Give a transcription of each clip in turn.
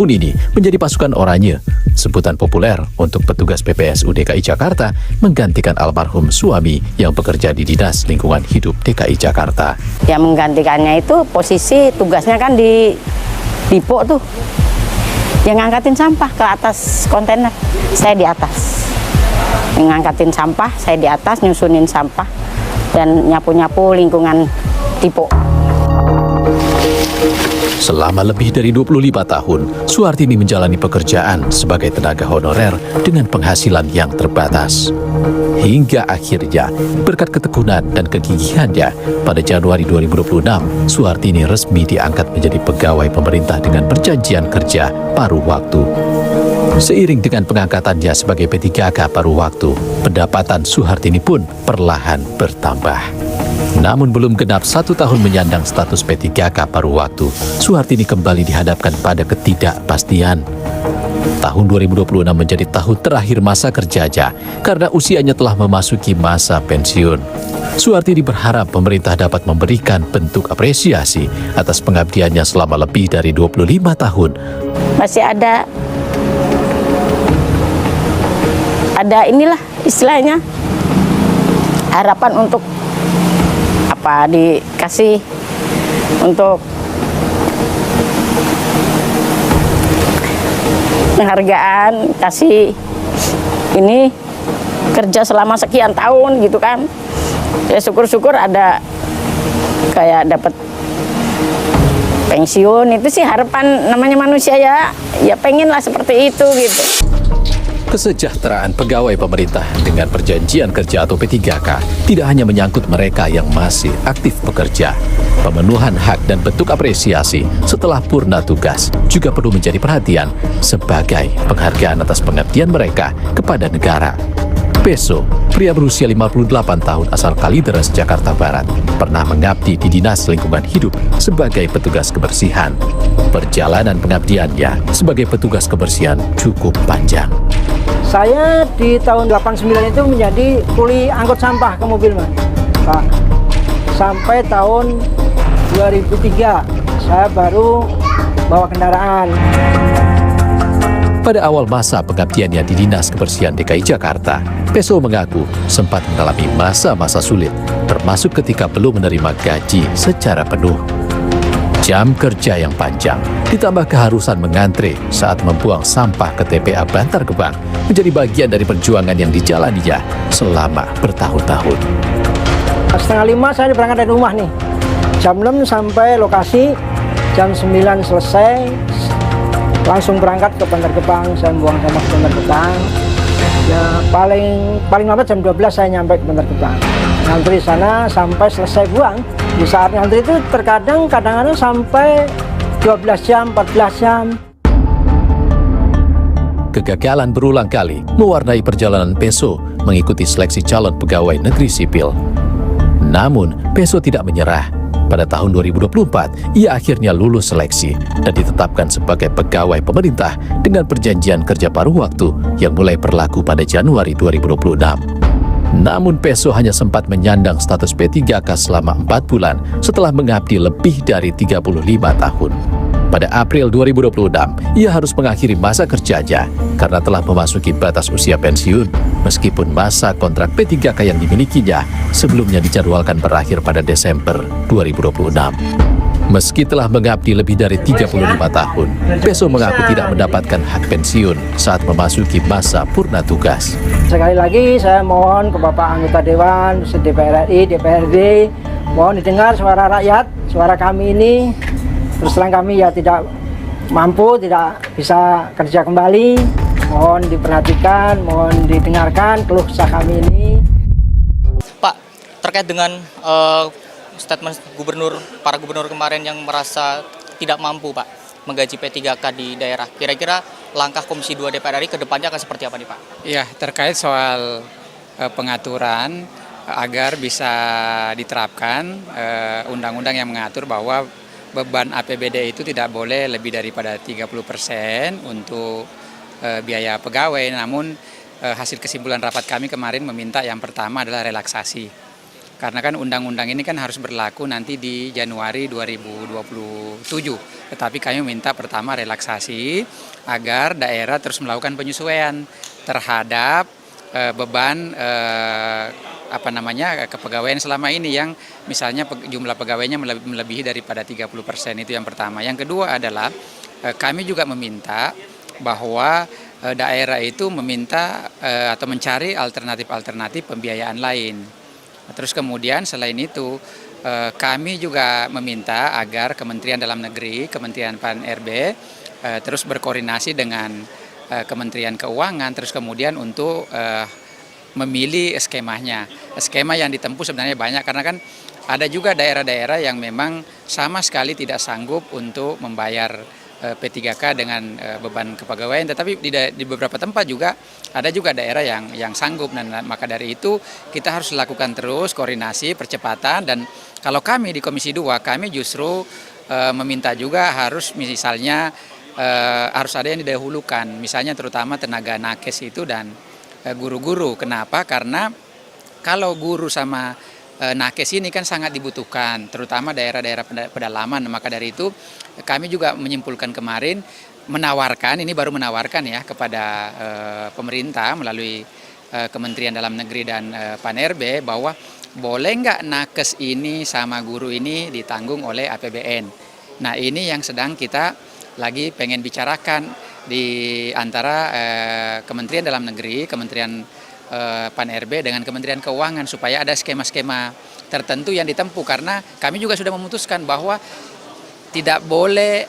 tahun ini menjadi pasukan oranye, sebutan populer untuk petugas PPSU DKI Jakarta menggantikan almarhum suami yang bekerja di Dinas Lingkungan Hidup DKI Jakarta. Ya menggantikannya itu posisi tugasnya kan di Dipo tuh, yang ngangkatin sampah ke atas kontainer, saya di atas. Ngangkatin sampah, saya di atas, nyusunin sampah, dan nyapu-nyapu lingkungan Dipo. Selama lebih dari 25 tahun, Suhartini menjalani pekerjaan sebagai tenaga honorer dengan penghasilan yang terbatas. Hingga akhirnya, berkat ketekunan dan kegigihannya, pada Januari 2026, Suhartini resmi diangkat menjadi pegawai pemerintah dengan perjanjian kerja paruh waktu. Seiring dengan pengangkatannya sebagai P3K paruh waktu, pendapatan Suhartini pun perlahan bertambah. Namun belum genap 1 tahun menyandang status P3K paruh waktu, Suhartini kembali dihadapkan pada ketidakpastian. Tahun 2026 menjadi tahun terakhir masa kerjanya karena usianya telah memasuki masa pensiun. Suhartini berharap pemerintah dapat memberikan bentuk apresiasi atas pengabdiannya selama lebih dari 25 tahun. Masih ada inilah istilahnya harapan untuk apa dikasih untuk penghargaan, kasih ini kerja selama sekian tahun gitu kan. Ya syukur-syukur ada kayak dapat pensiun, itu sih harapan namanya manusia ya pengen lah seperti itu gitu. Kesejahteraan pegawai pemerintah dengan perjanjian kerja atau P3K tidak hanya menyangkut mereka yang masih aktif bekerja. Pemenuhan hak dan bentuk apresiasi setelah purna tugas juga perlu menjadi perhatian sebagai penghargaan atas pengabdian mereka kepada negara. Peso, pria berusia 58 tahun asal Kalideres, Jakarta Barat, pernah mengabdi di Dinas Lingkungan Hidup sebagai petugas kebersihan. Perjalanan pengabdiannya sebagai petugas kebersihan cukup panjang. Saya di tahun 89 itu menjadi kuli angkut sampah ke mobil, Pak. Sampai tahun 2003 saya baru bawa kendaraan. Pada awal masa pengabdiannya di Dinas Kebersihan DKI Jakarta, Peso mengaku sempat mengalami masa-masa sulit, termasuk ketika belum menerima gaji secara penuh. Jam kerja yang panjang, ditambah keharusan mengantre saat membuang sampah ke TPA Bantar Gebang menjadi bagian dari perjuangan yang dijalaninya selama bertahun-tahun. Setengah 5 saya berangkat dari rumah nih. Jam 6 sampai lokasi, jam 9 selesai, langsung berangkat ke Bantar Gebang, saya buang sampah ke Bantar Gebang. Ya paling lambat jam 12 saya nyampe ke Bantar Gebang. Ngantri sana sampai selesai buang. Di saat ngantri itu kadang-kadang sampai 12 jam, 14 jam. Kegagalan berulang kali mewarnai perjalanan Peso mengikuti seleksi calon pegawai negeri sipil. Namun, Peso tidak menyerah. Pada tahun 2024, ia akhirnya lulus seleksi dan ditetapkan sebagai pegawai pemerintah dengan perjanjian kerja paruh waktu yang mulai berlaku pada Januari 2026. Namun Peso hanya sempat menyandang status P3K selama 4 bulan setelah mengabdi lebih dari 35 tahun. Pada April 2026, ia harus mengakhiri masa kerjanya karena telah memasuki batas usia pensiun, meskipun masa kontrak P3K yang dimilikinya sebelumnya dijadwalkan berakhir pada Desember 2026. Meski telah mengabdi lebih dari 35 tahun, Peso mengaku tidak mendapatkan hak pensiun saat memasuki masa purna tugas. Sekali lagi saya mohon ke Bapak anggota Dewan, DPR RI, DPRD, mohon didengar suara rakyat, suara kami ini. Terus terang kami ya tidak mampu, tidak bisa kerja kembali. Mohon diperhatikan, mohon didengarkan keluh kesah kami ini. Pak, terkait dengan statement para gubernur kemarin yang merasa tidak mampu, Pak, menggaji P3K di daerah. Kira-kira langkah Komisi 2 DPR RI ke depannya akan seperti apa nih, Pak? Ya, terkait soal pengaturan agar bisa diterapkan undang-undang yang mengatur bahwa beban APBD itu tidak boleh lebih daripada 30% untuk biaya pegawai. Namun hasil kesimpulan rapat kami kemarin meminta yang pertama adalah relaksasi. Karena kan undang-undang ini kan harus berlaku nanti di Januari 2027. Tetapi kami minta pertama relaksasi agar daerah terus melakukan penyesuaian terhadap beban kepegawaian selama ini yang misalnya jumlah pegawainya melebihi daripada 30%, itu yang pertama. Yang kedua adalah kami juga meminta bahwa daerah itu meminta atau mencari alternatif pembiayaan lain. Terus kemudian selain itu kami juga meminta agar Kementerian Dalam Negeri, Kementerian PAN-RB terus berkoordinasi dengan Kementerian Keuangan, terus kemudian untuk memilih skemanya. Skema yang ditempuh sebenarnya banyak, karena kan ada juga daerah-daerah yang memang sama sekali tidak sanggup untuk membayar P3K dengan beban kepegawaian, tetapi di beberapa tempat juga ada juga daerah yang sanggup, dan maka dari itu kita harus lakukan terus koordinasi percepatan. Dan kalau kami di Komisi 2 kami justru meminta juga harus misalnya harus ada yang didahulukan, misalnya terutama tenaga nakes itu dan guru-guru. Kenapa? Karena kalau guru sama nakes ini kan sangat dibutuhkan, terutama daerah-daerah pedalaman. Maka dari itu kami juga menyimpulkan kemarin, ini baru menawarkan ya kepada pemerintah melalui Kementerian Dalam Negeri dan PAN-RB bahwa boleh nggak nakes ini sama guru ini ditanggung oleh APBN. Nah, ini yang sedang kita lagi pengen bicarakan di antara Kementerian Dalam Negeri, Kementerian PAN-RB dengan Kementerian Keuangan, supaya ada skema-skema tertentu yang ditempuh. Karena kami juga sudah memutuskan bahwa tidak boleh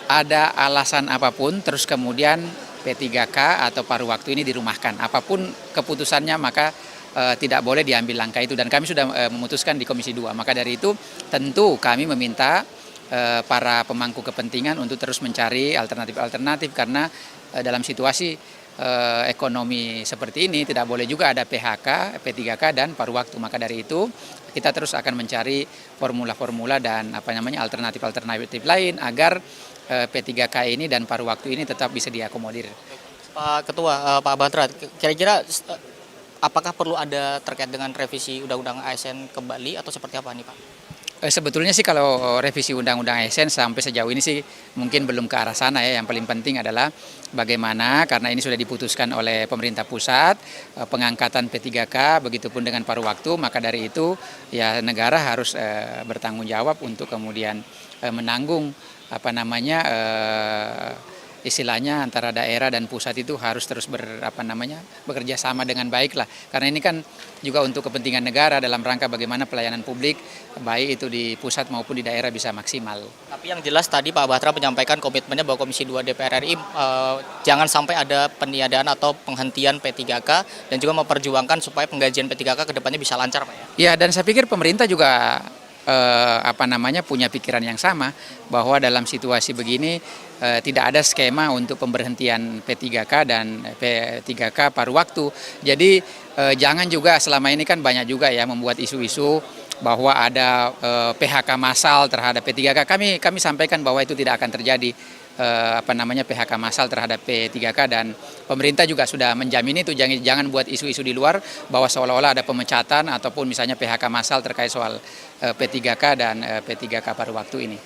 ada alasan apapun terus kemudian P3K atau paruh waktu ini dirumahkan. Apapun keputusannya maka tidak boleh diambil langkah itu, dan kami sudah memutuskan di Komisi 2. Maka dari itu tentu kami meminta para pemangku kepentingan untuk terus mencari alternatif-alternatif, karena dalam situasi ekonomi seperti ini tidak boleh juga ada PHK, P3K dan paruh waktu. Maka dari itu kita terus akan mencari formula-formula dan alternatif-alternatif lain agar P3K ini dan paruh waktu ini tetap bisa diakomodir. Pak Ketua, Pak Batra, kira-kira apakah perlu ada terkait dengan revisi Undang-Undang ASN kembali atau seperti apa nih Pak? Sebetulnya sih kalau revisi Undang-Undang ASN sampai sejauh ini sih mungkin belum ke arah sana ya. Yang paling penting adalah bagaimana, karena ini sudah diputuskan oleh pemerintah pusat, pengangkatan P3K, begitupun dengan paruh waktu, maka dari itu ya negara harus bertanggung jawab untuk kemudian menanggung istilahnya antara daerah dan pusat itu harus terus bekerja sama dengan baik lah. Karena ini kan juga untuk kepentingan negara dalam rangka bagaimana pelayanan publik baik itu di pusat maupun di daerah bisa maksimal. Tapi yang jelas tadi Pak Batra menyampaikan komitmennya bahwa Komisi 2 DPR RI jangan sampai ada peniadaan atau penghentian P3K, dan juga memperjuangkan supaya penggajian P3K ke depannya bisa lancar Pak ya. Ya, dan saya pikir pemerintah juga punya pikiran yang sama, bahwa dalam situasi begini tidak ada skema untuk pemberhentian P3K dan P3K paruh waktu. Jadi jangan juga, selama ini kan banyak juga ya membuat isu-isu bahwa ada PHK massal terhadap P3K. Kami sampaikan bahwa itu tidak akan terjadi PHK massal terhadap P3K, dan pemerintah juga sudah menjamin itu. Jangan buat isu-isu di luar bahwa seolah-olah ada pemecatan ataupun misalnya PHK massal terkait soal P3K dan P3K paruh waktu ini.